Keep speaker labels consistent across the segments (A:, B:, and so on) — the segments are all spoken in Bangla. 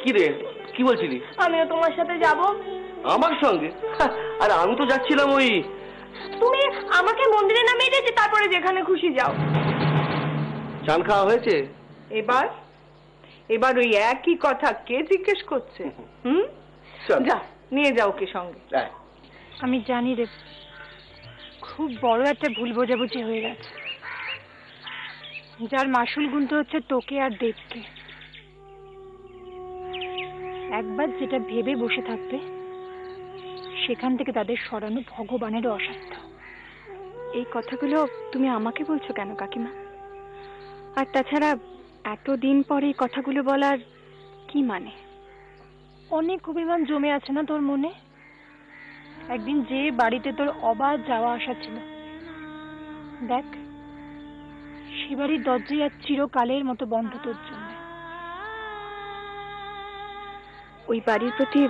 A: কি রে, কি বলছিলি?
B: আমিও তোমার সাথে যাব।
A: আমার সঙ্গে? আরে আমি তো যাচ্ছিলাম ওই।
B: তুমি আমাকে মন্দিরে নামিয়ে দিয়েছে, তারপরে যেখানে খুশি যাও।
A: চান খাওয়া হয়েছে?
B: এবার এবার ওই একই কথা কে জিজ্ঞেস করছে? যা নিয়ে যাও ওকে সঙ্গে।
C: আমি জানি রে, খুব বড় একটা ভুল বোঝাবুঝি হয়ে গেছে, যার মাসুল গুনতে হচ্ছে তোকে আর দেবকে। একবার যেটা ভেবে বসে থাকবে, সেখান থেকে তাদের সরানো ভগবানেরও অসাধ্য।
D: এই কথাগুলো তুমি আমাকে বলছো কেন কাকিমা? আর তাছাড়া এতদিন পরে এই কথাগুলো বলার কি মানে?
C: অনেক অভিমান জমে আছে না তোর মনে? একদিন যে বাড়িতে তোর অবাধ যাওয়া আসা ছিল, দেখ সে বাড়ির দরজায় আর চিরকালের মতো বন্ধ তোর জন্য।
D: ওই বাড়ির প্রতি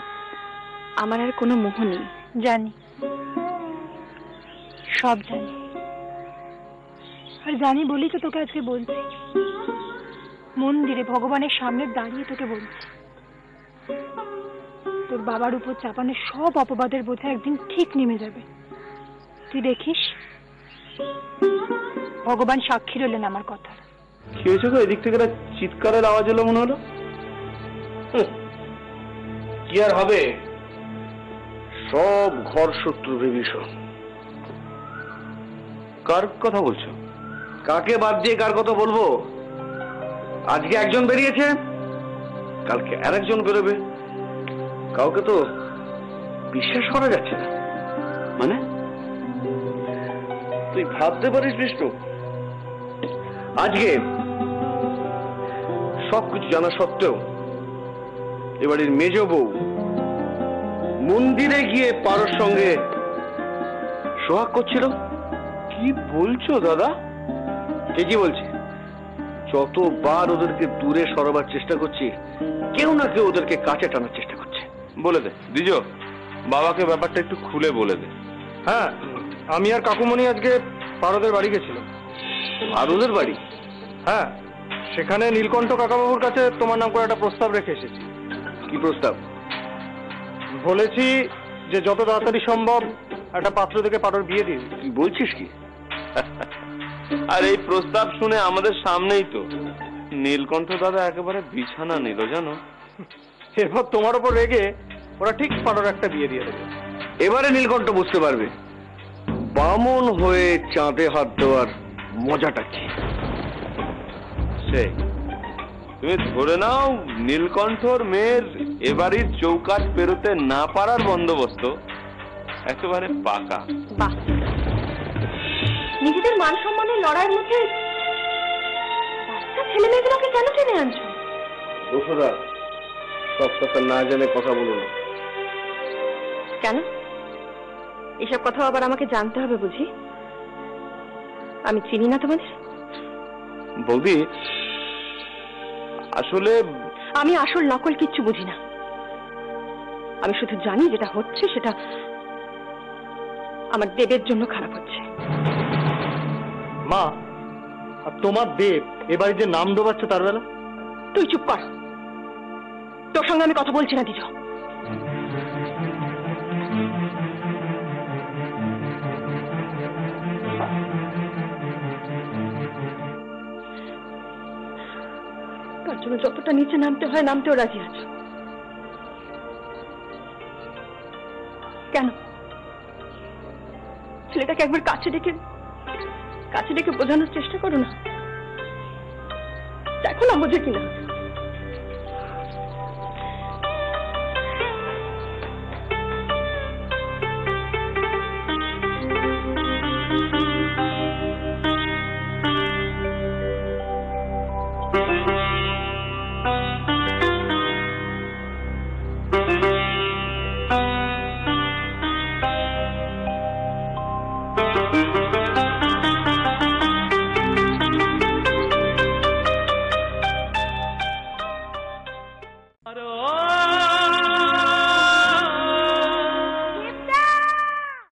D: আমার আর কোনো মোহ নেই।
C: জানি, সব জানি, আর জানি বলি তো তোকে আজকে বলছি। মন্দিরে ভগবানের সামনে দাঁড়িয়ে তোকে বলছি, তোর বাবার উপর চাপানো সব অপবাদের বোঝা একদিন ঠিক নেমে যাবে। তুই দেখিস, ভগবান সাক্ষী রইলেন আমার কথা।
A: কি হয়েছে গো? এদিক থেকে চিৎকারের আওয়াজ এলো মনে হলো। কি আর হবে, সব ঘর শত্রু বিভীষণ। কার কথা বলছো? কাকে বাদ দিয়ে কার কথা বলবো? আজকে একজন বেরিয়েছে, কালকে আর একজন বেরোবে। কাউকে তো বিশ্বাস করা যাচ্ছে না। মানে তুই ভাবতে পারিস বিষ্ণু, আজকে সবকিছু জানা সত্ত্বেও এবারের মেজ বউ মন্দিরে গিয়ে পারোর সঙ্গে সোহাগ করছিল? কি বলছো দাদা? ঠিকই বলছি। যতবার ওদেরকে দূরে সরাবার চেষ্টা করছি, কেউ না কেউ ওদেরকে কাছে টানার চেষ্টা করছে।
E: বলে দে দ্বিজ, বাবাকে ব্যাপারটা একটু খুলে বলে দে।
F: হ্যাঁ, আমি আর কাকুমণি আজকে পারদের বাড়ি গেছিলাম।
A: পারদের বাড়ি?
F: হ্যাঁ, সেখানে নীলকণ্ঠ কাকাবাবুর কাছে তোমার নাম করে একটা প্রস্তাব রেখে এসেছি।
A: কি প্রস্তাব?
F: বলেছি যে যত তাড়াতাড়ি সম্ভব একটা পাত্র দেখে পারোর বিয়ে দিন।
A: তুই বলছিস কি?
E: আর এই প্রস্তাব শুনে আমাদের সামনেই তো নীলকণ্ঠ দাদা একেবারে বিছানা নিল জানো।
F: এরপর তোমার উপর রেগে ওরা ঠিক পারোর একটা বিয়ে দিয়ে দেবে।
A: এবারে নীলকণ্ঠ বুঝতে পারবে বামন হয়ে চাঁদে হাত দেওয়ার মজাটা কি।
E: সেই তুমি ধরে নাও নীলকণ্ঠর মেয়ের এবাড়ির চৌকাঠ পেরোতে না পারার বন্দোবস্ত একেবারে পাকা।
B: বাহ, নিজেদের মান সম্মানের লড়াইয়ের মধ্যে বাচ্চা ছেলে মেয়েগুলোকে কেন টেনে আনছো?
A: বসুদা, সব কথা না জেনে কথা বলো না।
D: কেন? এসব কথা আবার আমাকে জানতে হবে বুঝি? আমি চিনি না তোমাদের?
E: বৌদি, আসলে
D: আমি আসল নকল কিচ্ছু বুঝি না। আমি শুধু জানি যেটা হচ্ছে সেটা আমার দেবের জন্য খারাপ হচ্ছে।
F: মা, আর তোমার দেব এবারে যে নাম ডোবাচ্ছে তার বেলা?
D: তুই চুপ কর, তোর সঙ্গে আমি কথা বলছি না দিজ। তার জন্য যতটা নিচে নামতে হয় নামতেও রাজি আছো। কেন? ছেলেটাকে একবার কাছে ডেকে বোঝানোর চেষ্টা করো না। দেখো না বোঝে কিনা।